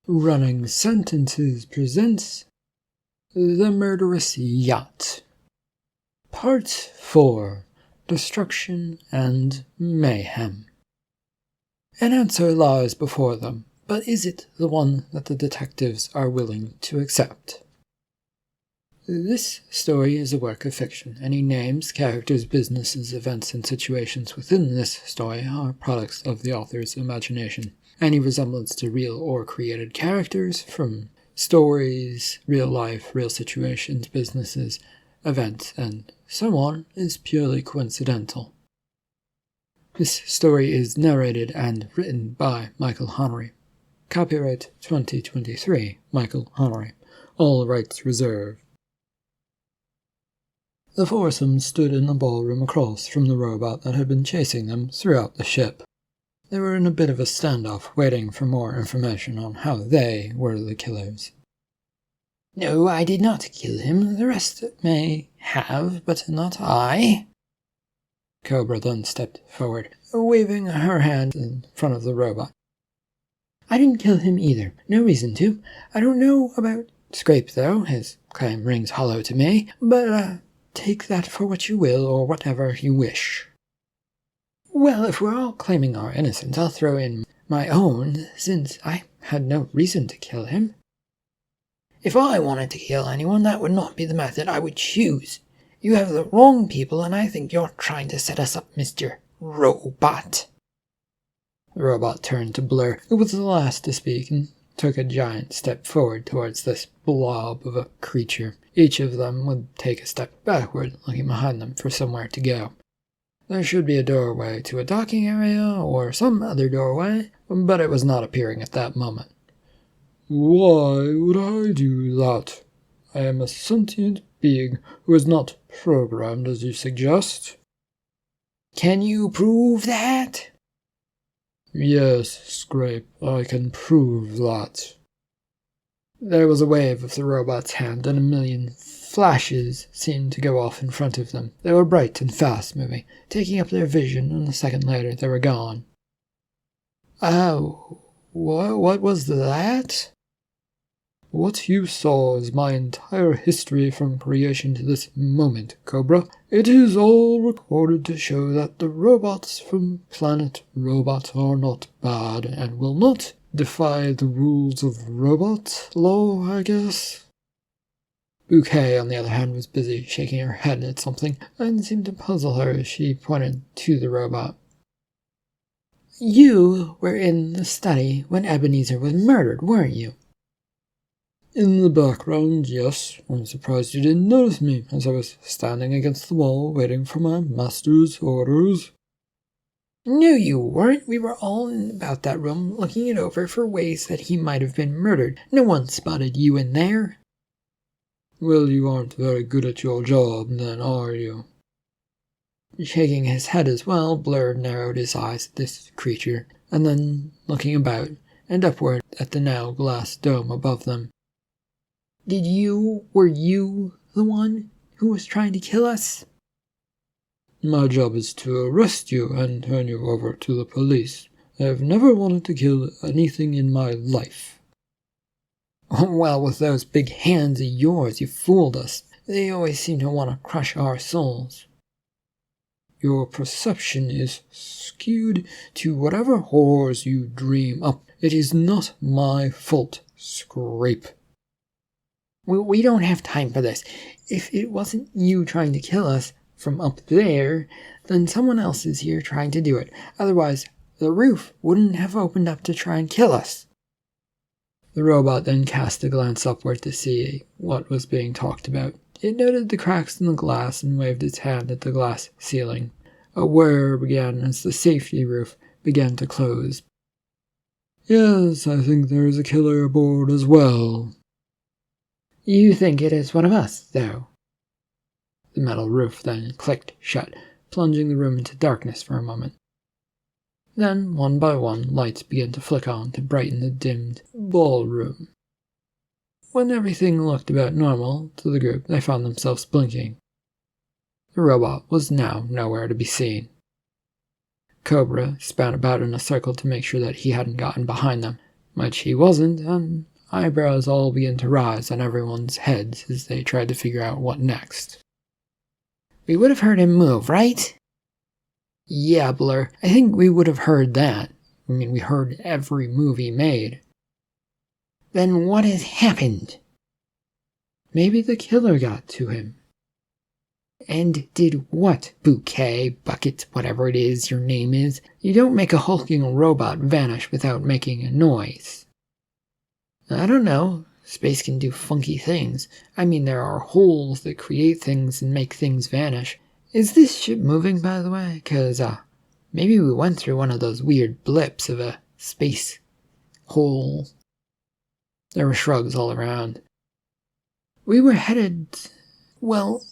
Running Sentences presents The Murderous Yacht. Part 4. Destruction and Mayhem. An answer lies before them, but is it the one that the detectives are willing to accept? This story is a work of fiction. Any names, characters, businesses, events, and situations within this story are products of the author's imagination. Any resemblance to real or created characters, from stories, real life, real situations, businesses, events, and so on, is purely coincidental. This story is narrated and written by Michael Honnery. Copyright 2023, Michael Honnery. All rights reserved. The foursome stood in the ballroom across from the robot that had been chasing them throughout the ship. They were in a bit of a standoff, waiting for more information on how they were the killers. "No, I did not kill him. The rest may have, but not I." Cobra then stepped forward, waving her hand in front of the robot. "I didn't kill him either. No reason to. I don't know about Scrape, though. His claim rings hollow to me, but take that for what you will, or whatever you wish." "Well, if we're all claiming our innocence, I'll throw in my own, since I had no reason to kill him. If I wanted to kill anyone, that would not be the method I would choose. You have the wrong people, and I think you're trying to set us up, Mr. Robot." The robot turned to Blur, who was the last to speak, and took a giant step forward towards this blob of a creature. Each of them would take a step backward, looking behind them for somewhere to go. There should be a doorway to a docking area or some other doorway, but it was not appearing at that moment. "Why would I do that? I am a sentient being who is not programmed as you suggest." "Can you prove that?" "Yes, Scrape, I can prove that." There was a wave of the robot's hand, and a million flashes seemed to go off in front of them. They were bright and fast-moving, taking up their vision, and a second later they were gone. "Oh, what was that?" "What you saw is my entire history from creation to this moment, Cobra. It is all recorded to show that the robots from Planet Robot are not bad and will not defy the rules of robot law, I guess." Bouquet, on the other hand, was busy shaking her head at something, and seemed to puzzle her as she pointed to the robot. "You were in the study when Ebenezer was murdered, weren't you?" "In the background, yes. I'm surprised you didn't notice me, as I was standing against the wall waiting for my master's orders." "No, you weren't. We were all in about that room, looking it over for ways that he might have been murdered. No one spotted you in there." "Well, you aren't very good at your job, then, are you?" Shaking his head as well, Blur narrowed his eyes at this creature, and then looking about and upward at the now glass dome above them. Were you the one who was trying to kill us?" "My job is to arrest you and turn you over to the police. I've never wanted to kill anything in my life." "Well, with those big hands of yours, you fooled us. They always seem to want to crush our souls." "Your perception is skewed to whatever horrors you dream up. It is not my fault, Scrape." We don't have time for this. If it wasn't you trying to kill us from up there, then someone else is here trying to do it. Otherwise, the roof wouldn't have opened up to try and kill us." The robot then cast a glance upward to see what was being talked about. It noted the cracks in the glass and waved its hand at the glass ceiling. A whir began as the safety roof began to close. "Yes, I think there is a killer aboard as well." "You think it is one of us, though?" The metal roof then clicked shut, plunging the room into darkness for a moment. Then, one by one, lights began to flick on to brighten the dimmed ballroom. When everything looked about normal to the group, they found themselves blinking. The robot was now nowhere to be seen. Cobra span about in a circle to make sure that he hadn't gotten behind them. Which he wasn't, and eyebrows all began to rise on everyone's heads as they tried to figure out what next. We would have heard him move, right? Yeah, Blur, I think we would have heard that. I mean, we heard every move he made. Then what has happened? Maybe the killer got to him. And did what, Bouquet, Bucket, whatever it is your name is? You don't make a hulking robot vanish without making a noise. I don't know. Space can do funky things. I mean, there are holes that create things and make things vanish. Is this ship moving, by the way? 'Cause, maybe we went through one of those weird blips of a space hole. There were shrugs all around. We were headed... Well,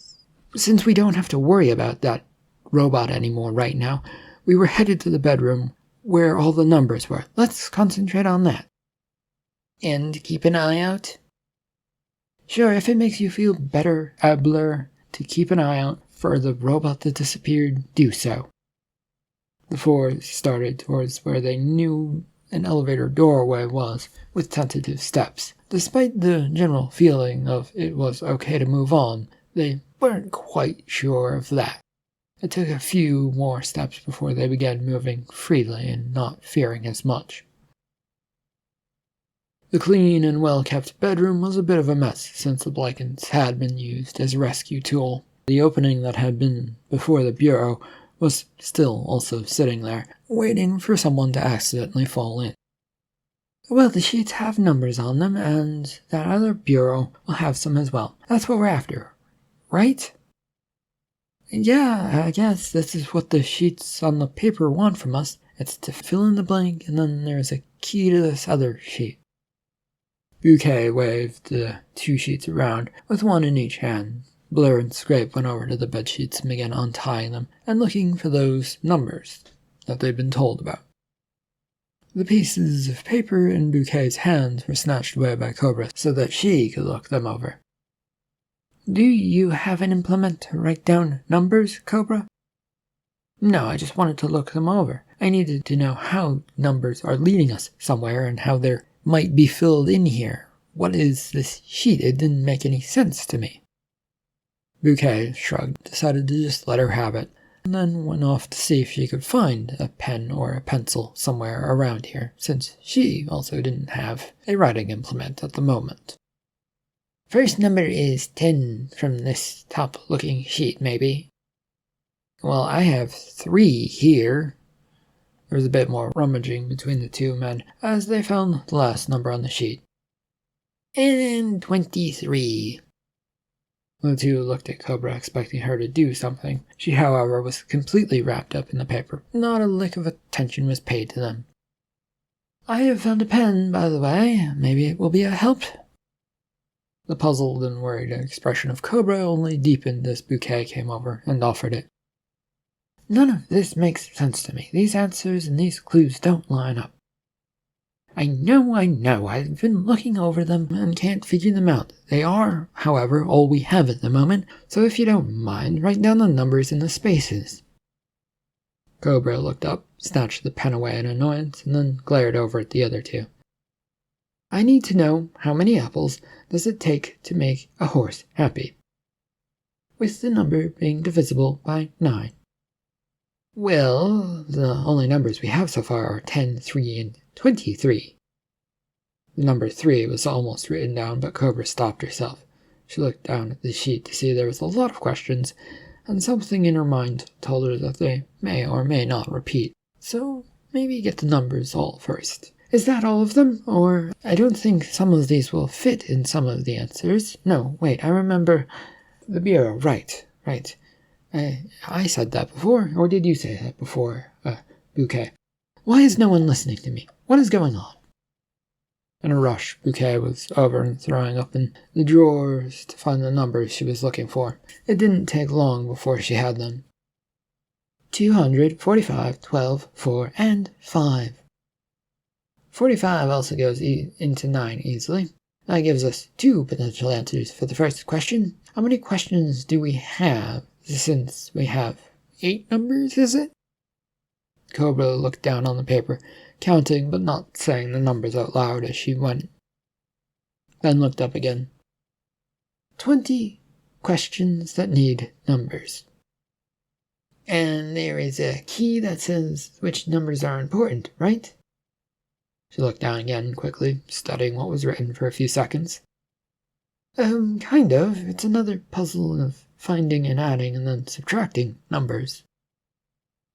since we don't have to worry about that robot anymore right now, we were headed to the bedroom where all the numbers were. Let's concentrate on that. And keep an eye out? Sure, if it makes you feel better, Abler, to keep an eye out for the robot that disappeared, do so. The four started towards where they knew an elevator doorway was, with tentative steps. Despite the general feeling of it was okay to move on, they weren't quite sure of that. It took a few more steps before they began moving freely and not fearing as much. The clean and well-kept bedroom was a bit of a mess since the blankets had been used as a rescue tool. The opening that had been before the bureau was still also sitting there, waiting for someone to accidentally fall in. Well, the sheets have numbers on them, and that other bureau will have some as well. That's what we're after, right? Yeah, I guess this is what the sheets on the paper want from us. It's to fill in the blank, and then there's a key to this other sheet. Bouquet waved the two sheets around, with one in each hand. Blur and Scrape went over to the bedsheets and began untying them and looking for those numbers that they'd been told about. The pieces of paper in Bouquet's hands were snatched away by Cobra so that she could look them over. Do you have an implement to write down numbers, Cobra? No, I just wanted to look them over. I needed to know how numbers are leading us somewhere and how they might be filled in here. What is this sheet? It didn't make any sense to me. Bouquet shrugged, decided to just let her have it, and then went off to see if she could find a pen or a pencil somewhere around here, since she also didn't have a writing implement at the moment. First number is 10 from this top-looking sheet, maybe. Well, I have 3 here. There was a bit more rummaging between the two men as they found the last number on the sheet. And 23. The two looked at Cobra, expecting her to do something. She, however, was completely wrapped up in the paper. Not a lick of attention was paid to them. I have found a pen, by the way. Maybe it will be a help. The puzzled and worried expression of Cobra only deepened as Bouquet came over and offered it. None of this makes sense to me. These answers and these clues don't line up. I know. I've been looking over them and can't figure them out. They are, however, all we have at the moment, so if you don't mind, write down the numbers in the spaces. Cobra looked up, snatched the pen away in annoyance, and then glared over at the other two. I need to know how many apples does it take to make a horse happy, with the number being divisible by 9. Well, the only numbers we have so far are 10, 3, and 23. The number 3 was almost written down, but Cobra stopped herself. She looked down at the sheet to see there was a lot of questions, and something in her mind told her that they may or may not repeat. So maybe get the numbers all first. Is that all of them? Or I don't think some of these will fit in some of the answers. No, wait, I remember the bureau. Right. I said that before, or did you say that before, Bouquet? Why is no one listening to me? What is going on? In a rush, Bouquet was over and throwing up in the drawers to find the numbers she was looking for. It didn't take long before she had them. 245, 12, 4, and 5. 45 also goes into 9 easily. That gives us 2 potential answers for the first question. How many questions do we have, since we have 8 numbers, is it? Cobra looked down on the paper, counting but not saying the numbers out loud as she went. Then looked up again. 20 questions that need numbers. And there is a key that says which numbers are important, right? She looked down again quickly, studying what was written for a few seconds. Kind of. It's another puzzle of finding and adding and then subtracting numbers.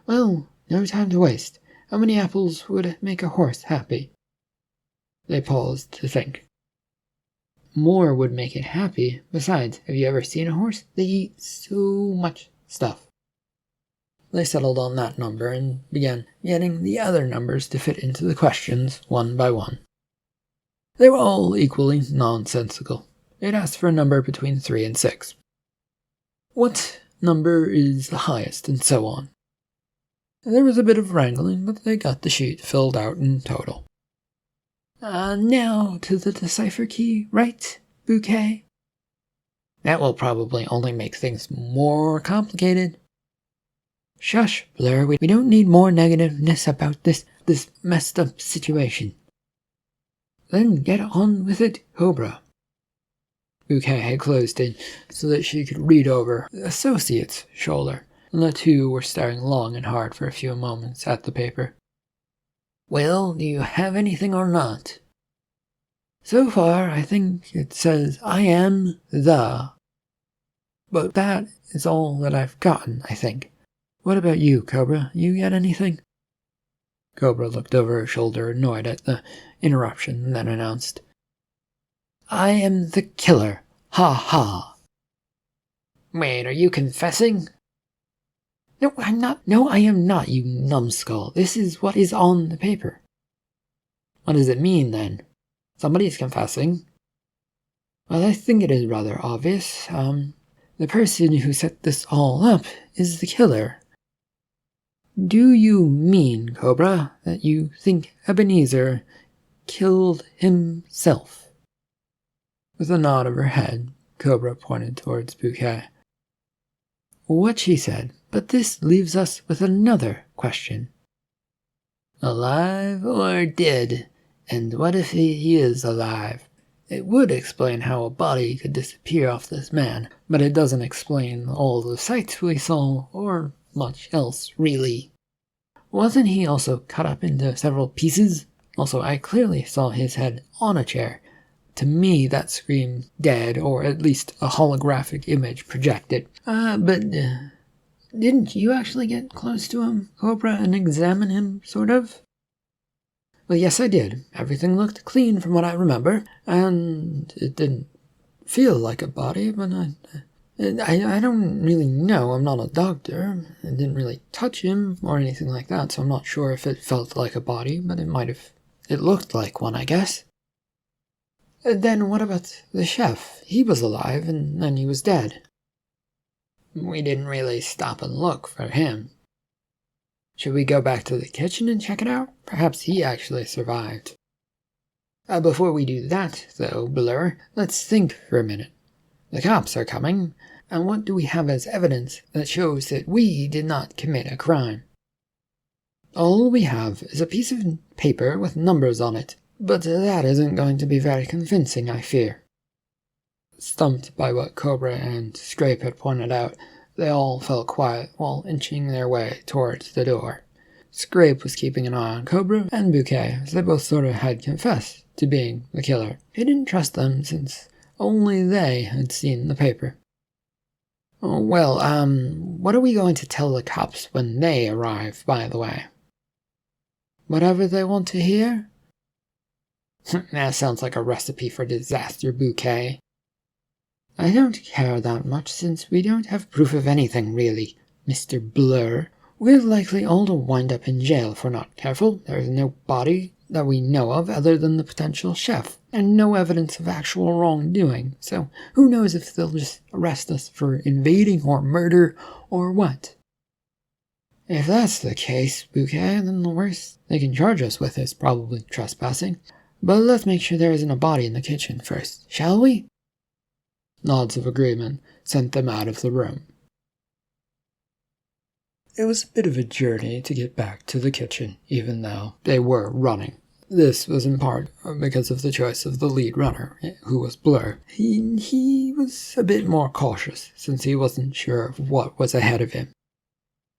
Well, no time to waste. How many apples would make a horse happy? They paused to think. More would make it happy. Besides, have you ever seen a horse? They eat so much stuff. They settled on that number and began getting the other numbers to fit into the questions one by one. They were all equally nonsensical. It asked for a number between 3 and 6. What number is the highest, and so on. There was a bit of wrangling, but they got the sheet filled out in total. Now to the decipher key, right, Bouquet? That will probably only make things more complicated. Shush, Blur, we don't need more negativeness about this messed up situation. Then get on with it, Cobra. Bouquet had closed in so that she could read over the associate's shoulder, and the two were staring long and hard for a few moments at the paper. Well, do you have anything or not? So far, I think it says I am the. But that is all that I've gotten, I think. What about you, Cobra? You get anything? Cobra looked over her shoulder, annoyed at the interruption, and then announced, I am the killer. Ha ha. Wait, are you confessing? No, I'm not. No, I am not, you numbskull. This is what is on the paper. What does it mean, then? Somebody's confessing. Well, I think it is rather obvious. The person who set this all up is the killer. Do you mean, Cobra, that you think Ebenezer killed himself? With a nod of her head, Cobra pointed towards Bouquet. What she said, but this leaves us with another question. Alive or dead? And what if he is alive? It would explain how a body could disappear off this man, but it doesn't explain all the sights we saw, or much else, really. Wasn't he also cut up into several pieces? Also, I clearly saw his head on a chair. To me, that screamed dead, or at least a holographic image projected. But didn't you actually get close to him, Cobra, and examine him, sort of? Well, yes, I did. Everything looked clean from what I remember, and it didn't feel like a body, but I don't really know. I'm not a doctor. I didn't really touch him or anything like that, so I'm not sure if it felt like a body, but it looked like one, I guess. Then what about the chef? He was alive, and then he was dead. We didn't really stop and look for him. Should we go back to the kitchen and check it out? Perhaps he actually survived. Before we do that, though, Blur, let's think for a minute. The cops are coming, and what do we have as evidence that shows that we did not commit a crime? All we have is a piece of paper with numbers on it, but that isn't going to be very convincing, I fear. Stumped by what Cobra and Scrape had pointed out, they all fell quiet while inching their way towards the door. Scrape was keeping an eye on Cobra and Bouquet, as they both sort of had confessed to being the killer. He didn't trust them since only they had seen the paper. Well, what are we going to tell the cops when they arrive, by the way? Whatever they want to hear? That sounds like a recipe for disaster, Bouquet. I don't care that much since we don't have proof of anything, really, Mr. Blur. We're likely all to wind up in jail if we're not careful. There's no body that we know of other than the potential chef, and no evidence of actual wrongdoing, so who knows if they'll just arrest us for invading or murder or what. If that's the case, Bouquet, then the worst they can charge us with is probably trespassing. But let's make sure there isn't a body in the kitchen first, shall we? Nods of agreement sent them out of the room. It was a bit of a journey to get back to the kitchen, even though they were running. This was in part because of the choice of the lead runner, who was Blur. He was a bit more cautious, since he wasn't sure of what was ahead of him.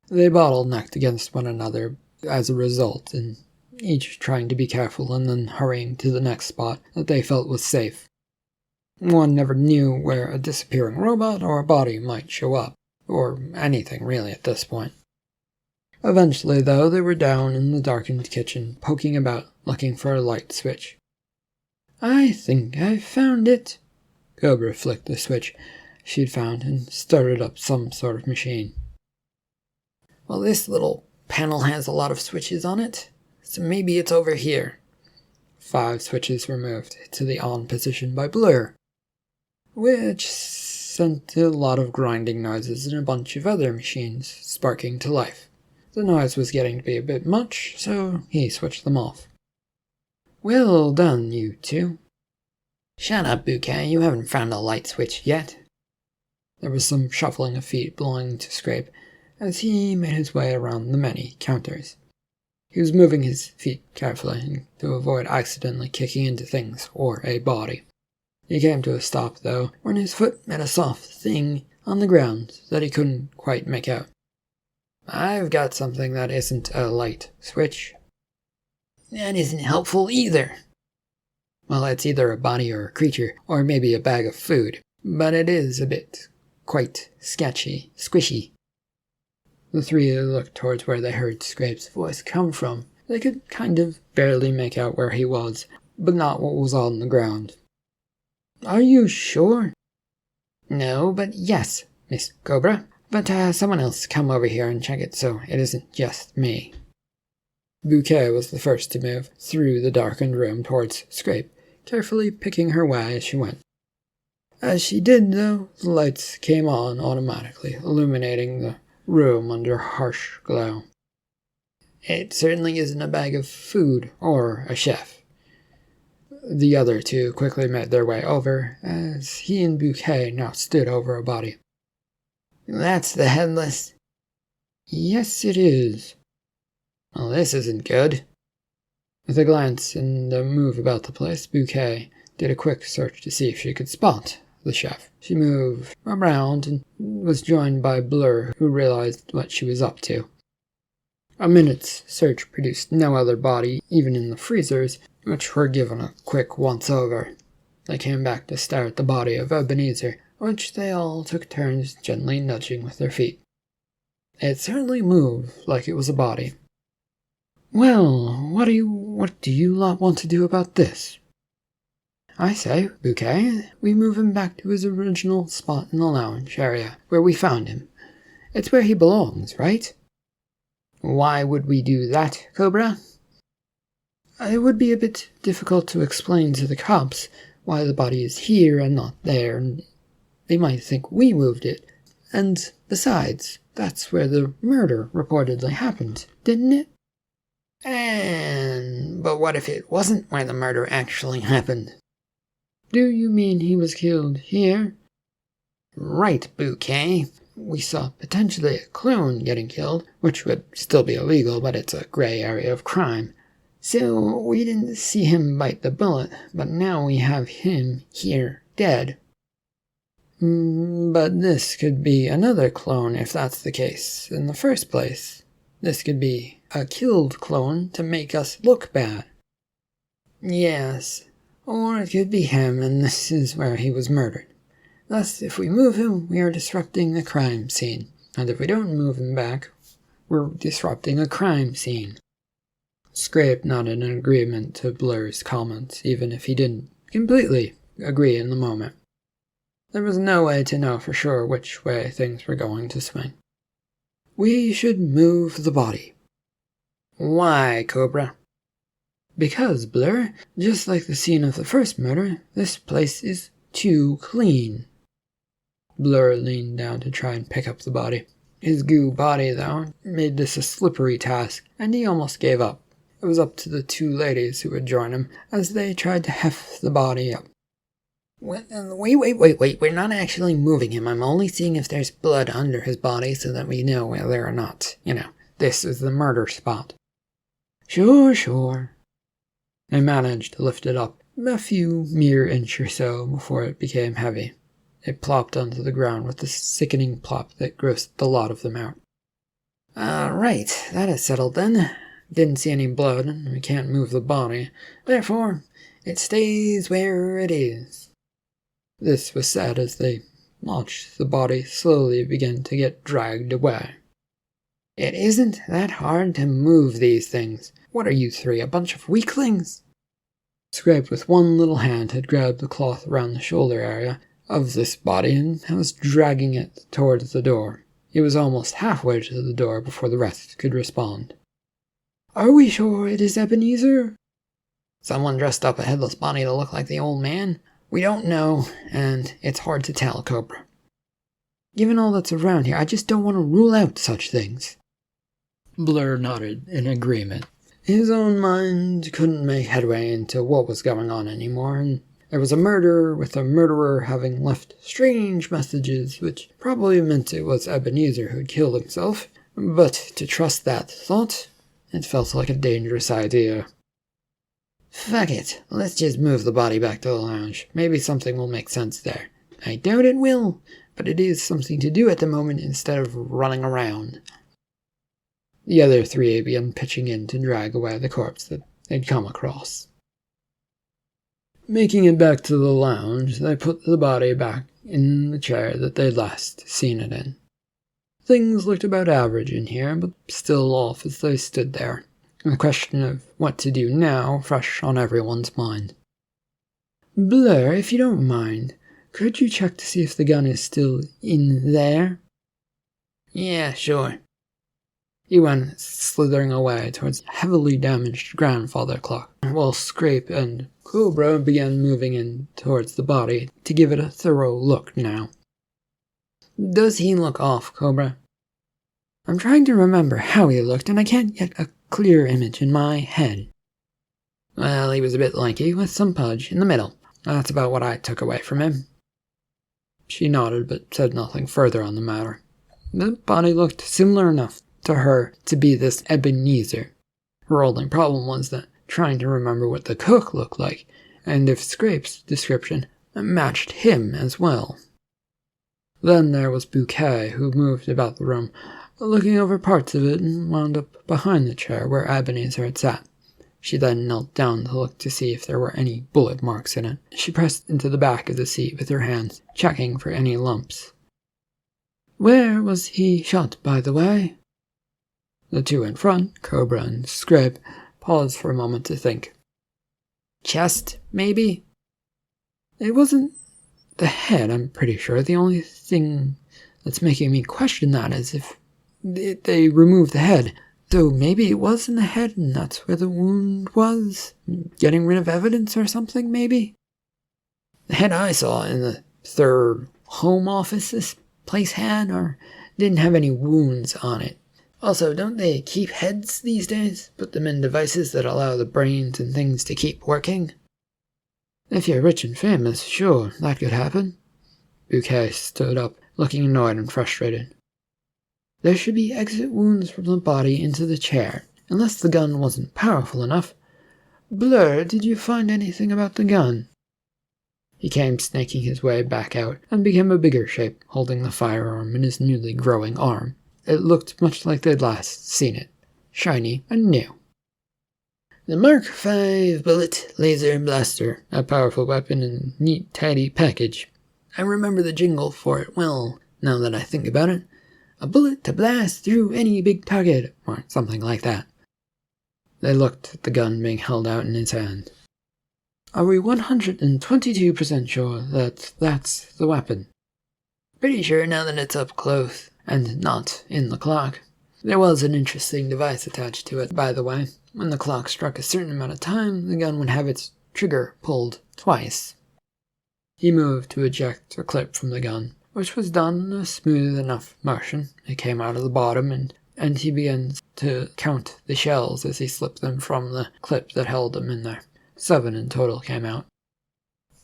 They bottlenecked against one another as a result, and each trying to be careful and then hurrying to the next spot that they felt was safe. One never knew where a disappearing robot or a body might show up, or anything really at this point. Eventually, though, they were down in the darkened kitchen, poking about, looking for a light switch. "I think I've found it." Cobra flicked the switch she'd found and started up some sort of machine. "Well, this little panel has a lot of switches on it, so maybe it's over here." 5 switches were moved to the on position by Blur, which sent a lot of grinding noises and a bunch of other machines sparking to life. The noise was getting to be a bit much, so he switched them off. "Well done, you two." "Shut up, Bouquet, you haven't found a light switch yet." There was some shuffling of feet belonging to Scrape as he made his way around the many counters. He was moving his feet carefully to avoid accidentally kicking into things or a body. He came to a stop, though, when his foot met a soft thing on the ground that he couldn't quite make out. "I've got something that isn't a light switch." "That isn't helpful either." "Well, it's either a body or a creature, or maybe a bag of food, but it is a bit quite sketchy, squishy." The 3 looked towards where they heard Scrape's voice come from. They could kind of barely make out where he was, but not what was on the ground. "Are you sure?" "No, but yes, Miss Cobra. But someone else come over here and check it so it isn't just me." Bouquet was the first to move through the darkened room towards Scrape, carefully picking her way as she went. As she did, though, the lights came on automatically, illuminating the room under harsh glow. "It certainly isn't a bag of food or a chef." The other 2 quickly made their way over, as he and Bouquet now stood over a body. "That's the headless." "Yes, it is." "Well, this isn't good." With a glance and a move about the place, Bouquet did a quick search to see if she could spot the chef. She moved around and was joined by Blur, who realized what she was up to. A minute's search produced no other body, even in the freezers, which were given a quick once-over. They came back to stare at the body of Ebenezer, which they all took turns gently nudging with their feet. It certainly moved like it was a body. "Well, what do you lot want to do about this?" "I say, Bouquet, we move him back to his original spot in the lounge area, where we found him. It's where he belongs, right?" "Why would we do that, Cobra?" "It would be a bit difficult to explain to the cops why the body is here and not there, and they might think we moved it. And besides, that's where the murder reportedly happened, didn't it?" But what if it wasn't where the murder actually happened?" "Do you mean he was killed here?" "Right, Bouquet. We saw potentially a clone getting killed, which would still be illegal, but it's a gray area of crime. So we didn't see him bite the bullet, but now we have him here, dead." But this could be another clone if that's the case in the first place. This could be a killed clone to make us look bad." "Yes, or it could be him and this is where he was murdered. Thus, if we move him, we are disrupting the crime scene. And if we don't move him back, we're disrupting a crime scene." Scrape nodded in agreement to Blur's comments, even if he didn't completely agree in the moment. There was no way to know for sure which way things were going to swing. "We should move the body." "Why, Cobra?" "Because, Blur, just like the scene of the first murder, this place is too clean." Blur leaned down to try and pick up the body. His goo body, though, made this a slippery task, and he almost gave up. It was up to the 2 ladies who would join him as they tried to heft the body up. Wait, we're not actually moving him. I'm only seeing if there's blood under his body so that we know whether or not, this is the murder spot. Sure. I managed to lift it up a few mere inch or so before it became heavy. It plopped onto the ground with a sickening plop that grossed the lot of them out. Right, that is settled then. Didn't see any blood, and we can't move the body. Therefore, it stays where it is. This was said as they watched the body slowly begin to get dragged away. It isn't that hard to move these things. What are you three, a bunch of weaklings? Scrape with one little hand had grabbed the cloth around the shoulder area of this body and was dragging it towards the door. He was almost halfway to the door before the rest could respond. Are we sure it is Ebenezer? Someone dressed up a headless body to look like the old man? We don't know, and it's hard to tell, Cobra. Given all that's around here, I just don't want to rule out such things. Blur nodded in agreement. His own mind couldn't make headway into what was going on anymore, and there was a murder with a murderer having left strange messages, which probably meant it was Ebenezer who'd killed himself. But to trust that thought, it felt like a dangerous idea. Fuck it, let's just move the body back to the lounge. Maybe something will make sense there. I doubt it will, but it is something to do at the moment instead of running around. The other three began pitching in to drag away the corpse that they'd come across. Making it back to the lounge, they put the body back in the chair that they'd last seen it in. Things looked about average in here, but still off as they stood there. The question of what to do now fresh on everyone's mind. Blur, if you don't mind, could you check to see if the gun is still in there? Yeah, sure. He went slithering away towards the heavily damaged grandfather clock, while Scrape and Cobra began moving in towards the body to give it a thorough look now. Does he look off, Cobra? I'm trying to remember how he looked, and I can't get a clear image in my head. Well, he was a bit lanky, with some pudge in the middle. That's about what I took away from him. She nodded, but said nothing further on the matter. The body looked similar enough to her to be this Ebenezer. Her only problem was that trying to remember what the cook looked like, and if Scrape's description matched him as well. Then there was Bouquet, who moved about the room, looking over parts of it and wound up behind the chair where Ebenezer had sat. She then knelt down to look to see if there were any bullet marks in it. She pressed into the back of the seat with her hands, checking for any lumps. Where was he shot, by the way? The two in front, Cobra and Scrape, paused for a moment to think. Chest, maybe? It wasn't the head, I'm pretty sure. The only thing that's making me question that is if they removed the head. Though maybe it was in the head and that's where the wound was. Getting rid of evidence or something, maybe? The head I saw in the third home office this place had, or didn't have any wounds on it. Also, don't they keep heads these days? Put them in devices that allow the brains and things to keep working? If you're rich and famous, sure, that could happen. Bouquet stood up, looking annoyed and frustrated. There should be exit wounds from the body into the chair, unless the gun wasn't powerful enough. Blur, did you find anything about the gun? He came snaking his way back out and became a bigger shape, holding the firearm in his newly growing arm. It looked much like they'd last seen it, shiny and new. The Mark V bullet laser blaster, a powerful weapon in a neat, tidy package. I remember the jingle for it well, now that I think about it. A bullet to blast through any big target, or something like that. They looked at the gun being held out in his hand. Are we 122% sure that that's the weapon? Pretty sure now that it's up close, and not in the clock. There was an interesting device attached to it, by the way. When the clock struck a certain amount of time, the gun would have its trigger pulled twice. He moved to eject a clip from the gun, which was done in a smooth enough motion. It came out of the bottom, and he began to count the shells as he slipped them from the clip that held them in there. 7 in total came out.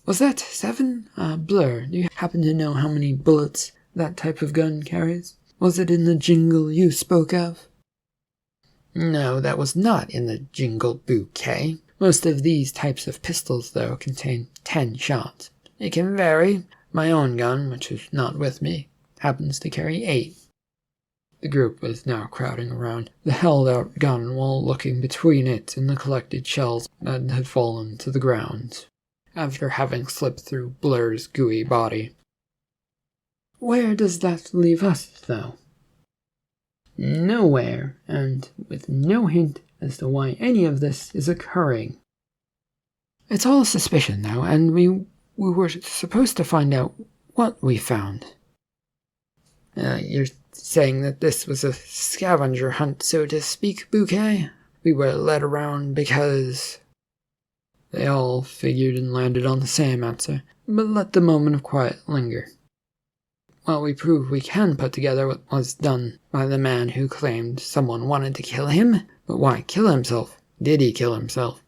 Was that 7? Blur, do you happen to know how many bullets that type of gun carries? Was it in the jingle you spoke of? No, that was not in the jingle, Bouquet. Most of these types of pistols, though, contain 10 shots. It can vary. My own gun, which is not with me, happens to carry 8. The group was now crowding around the held-out gun while looking between it and the collected shells that had fallen to the ground, after having slipped through Blur's gooey body. Where does that leave us, though? Nowhere, and with no hint as to why any of this is occurring. It's all suspicion, though, and we were supposed to find out what we found. You're saying that this was a scavenger hunt, so to speak, Bouquet? We were led around because... They all figured and landed on the same answer, but let the moment of quiet linger. Well, we prove we can put together what was done by the man who claimed someone wanted to kill him, but why kill himself? Did he kill himself?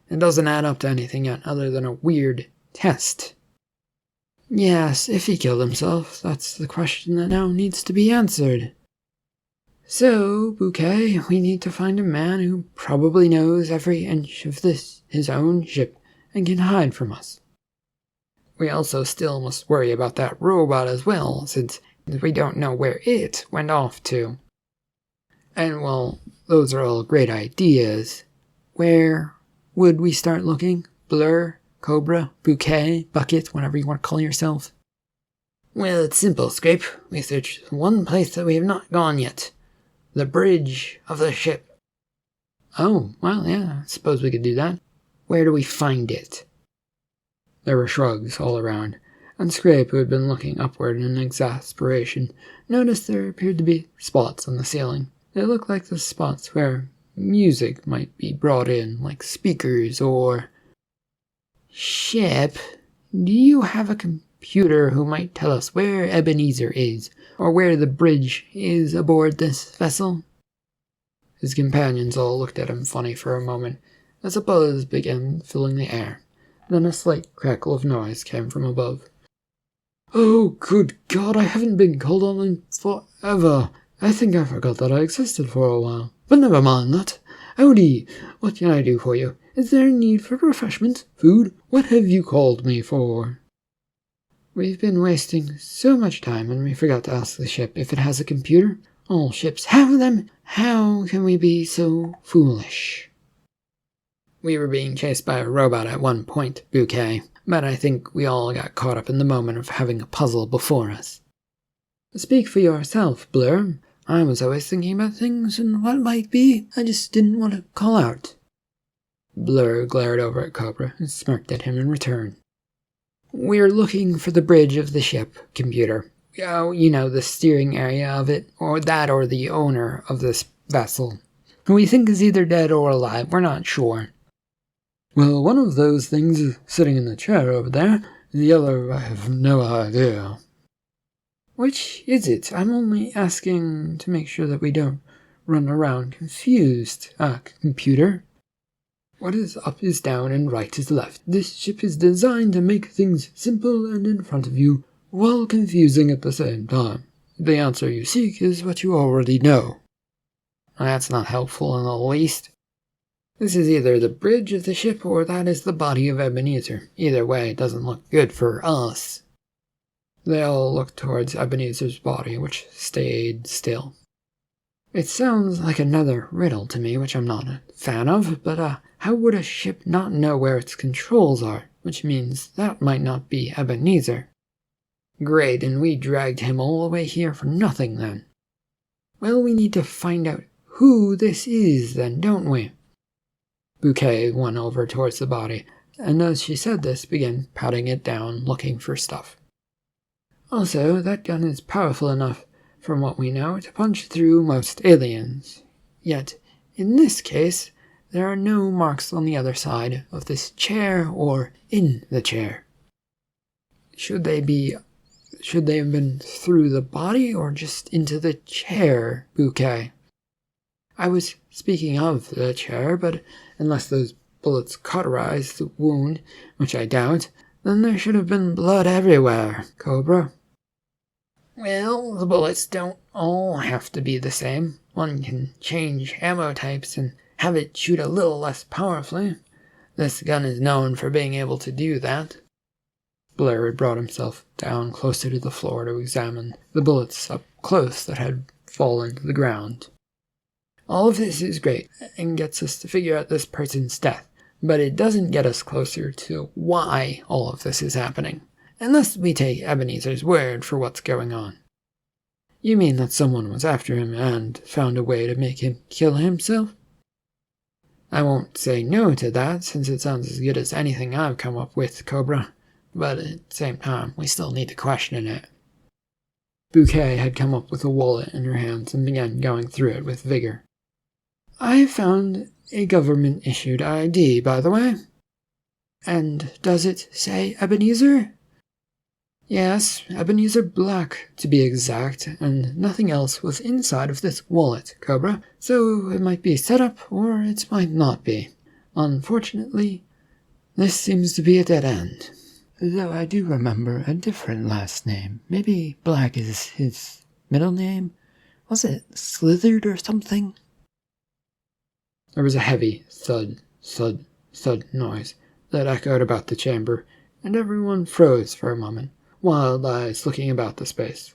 It doesn't add up to anything yet other than a weird test. Yes, if he killed himself, that's the question that now needs to be answered. So, Bouquet, we need to find a man who probably knows every inch of his own ship, and can hide from us. We also still must worry about that robot as well, since we don't know where it went off to. And well, those are all great ideas. Where would we start looking? Blur? Cobra? Bouquet? Bucket? Whatever you want to call yourself? Well, it's simple, Scrape. We searched one place that we have not gone yet. The bridge of the ship. Oh, well, yeah, I suppose we could do that. Where do we find it? There were shrugs all around, and Scrape, who had been looking upward in exasperation, noticed there appeared to be spots on the ceiling. They looked like the spots where music might be brought in, like speakers or... Ship, do you have a computer who might tell us where Ebenezer is, or where the bridge is aboard this vessel? His companions all looked at him funny for a moment, as a buzz began filling the air. Then a slight crackle of noise came from above. Oh, good God, I haven't been called on in forever. I think I forgot that I existed for a while. But never mind that. Howdy, what can I do for you? Is there a need for refreshment? Food? What have you called me for? We've been wasting so much time and we forgot to ask the ship if it has a computer. All ships have them. How can we be so foolish? We were being chased by a robot at one point, Bouquet, but I think we all got caught up in the moment of having a puzzle before us. Speak for yourself, Blur. I was always thinking about things and what might be. I just didn't want to call out. Blur glared over at Cobra and smirked at him in return. We're looking for the bridge of the ship, computer. Oh, you know, the steering area of it, or the owner of this vessel, who we think is either dead or alive. We're not sure. Well, one of those things is sitting in the chair over there. The other, I have no idea. Which is it? I'm only asking to make sure that we don't run around confused. Computer. What is up is down and right is left. This ship is designed to make things simple and in front of you, while confusing at the same time. The answer you seek is what you already know. That's not helpful in the least. This is either the bridge of the ship or that is the body of Ebenezer. Either way, it doesn't look good for us. They all looked towards Ebenezer's body, which stayed still. It sounds like another riddle to me, which I'm not a fan of, but how would a ship not know where its controls are? Which means that might not be Ebenezer. Great, and we dragged him all the way here for nothing then. Well, we need to find out who this is then, don't we? Bouquet went over towards the body, and as she said this, began patting it down, looking for stuff. Also, that gun is powerful enough, from what we know, to punch through most aliens. Yet, in this case, there are no marks on the other side of this chair or in the chair. Should they have been through the body or just into the chair, Bouquet? I was speaking of the chair, but unless those bullets cauterized the wound, which I doubt, Then there should have been blood everywhere, Cobra. Well, the bullets don't all have to be the same. One can change ammo types and have it shoot a little less powerfully. This gun is known for being able to do that. Blair had brought himself down closer to the floor to examine the bullets up close that had fallen to the ground. All of this is great and gets us to figure out this person's death, but it doesn't get us closer to why all of this is happening, unless we take Ebenezer's word for what's going on. You mean that someone was after him and found a way to make him kill himself? I won't say no to that, since it sounds as good as anything I've come up with, Cobra, but at the same time, we still need to question it. Bouquet had come up with a wallet in her hands and began going through it with vigor. I found a government-issued ID, by the way. And does it say Ebenezer? Yes, Ebenezer Black, to be exact, and nothing else was inside of this wallet, Cobra, so it might be set up, or it might not be. Unfortunately, this seems to be a dead end. Though I do remember a different last name. Maybe Black is his middle name? Was it Slithered or something? There was a heavy thud, thud, thud noise that echoed about the chamber, and everyone froze for a moment, wild eyes looking about the space.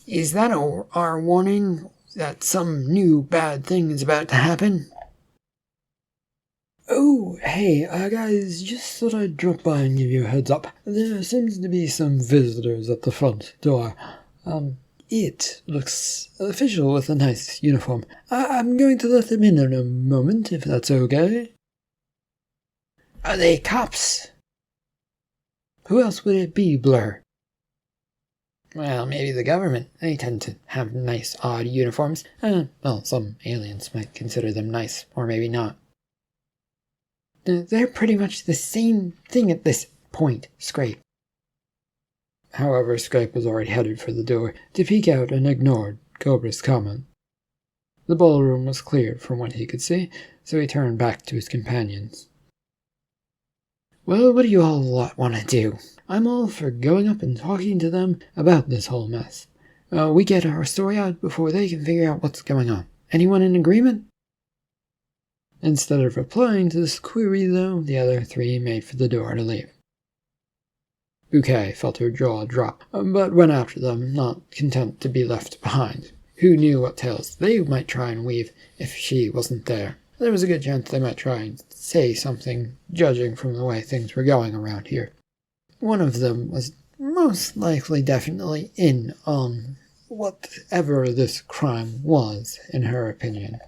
Is that our warning that some new bad thing is about to happen? Oh, hey, guys, just thought I'd drop by and give you a heads up. There seems to be some visitors at the front door. It looks official with a nice uniform. I'm going to let them in a moment, if that's okay. Are they cops? Who else would it be, Blur? Well, maybe the government. They tend to have nice, odd uniforms. Well, some aliens might consider them nice, or maybe not. They're pretty much the same thing at this point, Scrape. However, Scrape was already headed for the door to peek out and ignored Cobra's comment. The ballroom was cleared from what he could see, so he turned back to his companions. Well, what do you all want to do? I'm all for going up and talking to them about this whole mess. We get our story out before they can figure out what's going on. Anyone in agreement? Instead of replying to this query, though, the other three made for the door to leave. Bouquet felt her jaw drop, but went after them, not content to be left behind. Who knew what tales they might try and weave if she wasn't there? There was a good chance they might try and say something, judging from the way things were going around here. One of them was most likely definitely in on whatever this crime was, in her opinion.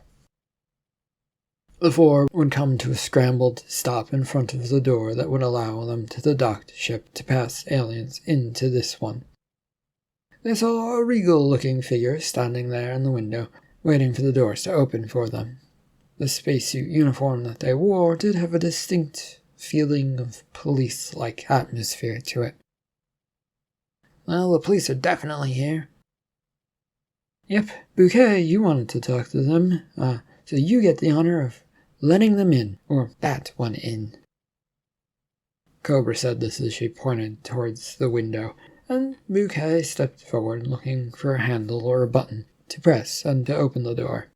The four would come to a scrambled stop in front of the door that would allow them to the docked ship to pass aliens into this one. They saw a regal-looking figure standing there in the window, waiting for the doors to open for them. The spacesuit uniform that they wore did have a distinct feeling of police-like atmosphere to it. Well, the police are definitely here. Yep, Bouquet, you wanted to talk to them, so you get the honor of letting them in, or that one in. Cobra said this as she pointed towards the window, and Bouquet stepped forward looking for a handle or a button to press and to open the door.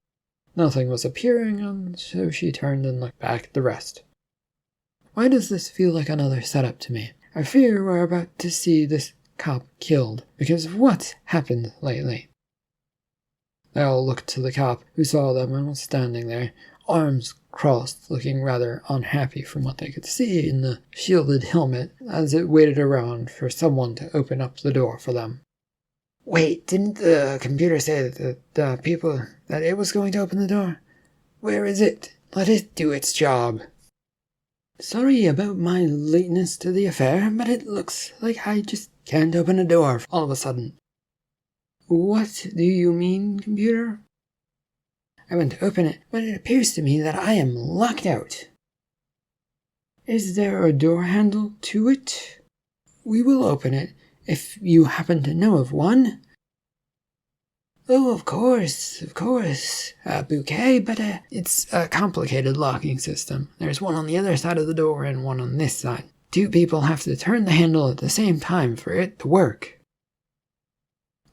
Nothing was appearing, and so she turned and looked back at the rest. Why does this feel like another setup to me? I fear we're about to see this cop killed because of what's happened lately. They all looked to the cop, who saw them and was standing there, arms crossed, looking rather unhappy from what they could see in the shielded helmet as it waited around for someone to open up the door for them. Wait, didn't the computer say that it was going to open the door? Where is it? Let it do its job. Sorry about my lateness to the affair, but it looks like I just can't open a door all of a sudden. What do you mean, computer? I went to open it, but it appears to me that I am locked out. Is there a door handle to it? We will open it, if you happen to know of one. Oh, of course, Bouquet, but it's a complicated locking system. There's one on the other side of the door and one on this side. 2 people have to turn the handle at the same time for it to work.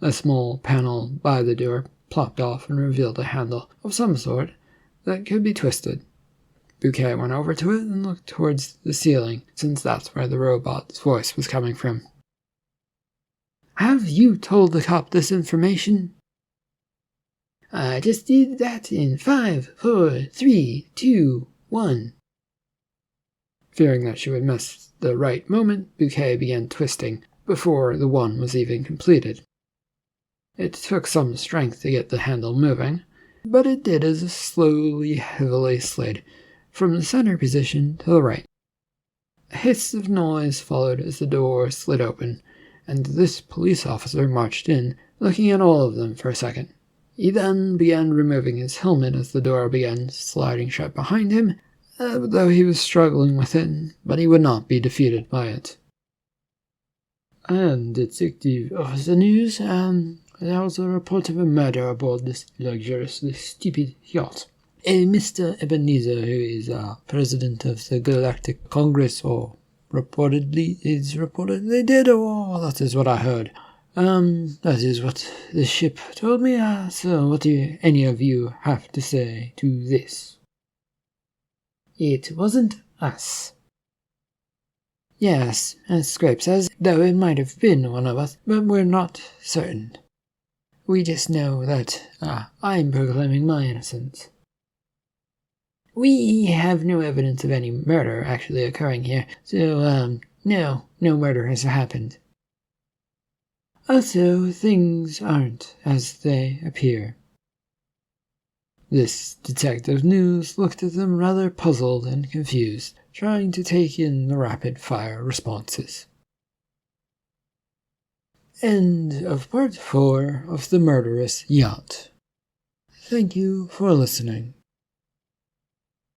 A small panel by the door plopped off and revealed a handle of some sort that could be twisted. Bouquet went over to it and looked towards the ceiling, since that's where the robot's voice was coming from. Have you told the cop this information? I just did that in 5, 4, 3, 2, 1. Fearing that she would miss the right moment, Bouquet began twisting before the 1 was even completed. It took some strength to get the handle moving, but it did as it slowly, heavily slid from the center position to the right. A hiss of noise followed as the door slid open, and this police officer marched in, looking at all of them for a second. He then began removing his helmet as the door began sliding shut behind him, though he was struggling with it, but he would not be defeated by it. And Detective Officer News, there was a report of a murder aboard this luxuriously stupid yacht. A Mr. Ebenezer, who is president of the Galactic Congress, or reportedly did, or that is what I heard. That is what the ship told me, so what do any of you have to say to this? It wasn't us. Yes, as Scrape says, though it might have been one of us, but we're not certain. We just know that I'm proclaiming my innocence. We have no evidence of any murder actually occurring here, so, no murder has happened. Also, things aren't as they appear. This Detective News looked at them rather puzzled and confused, trying to take in the rapid-fire responses. End of Part 4 of The Murderous Yacht. Thank you for listening.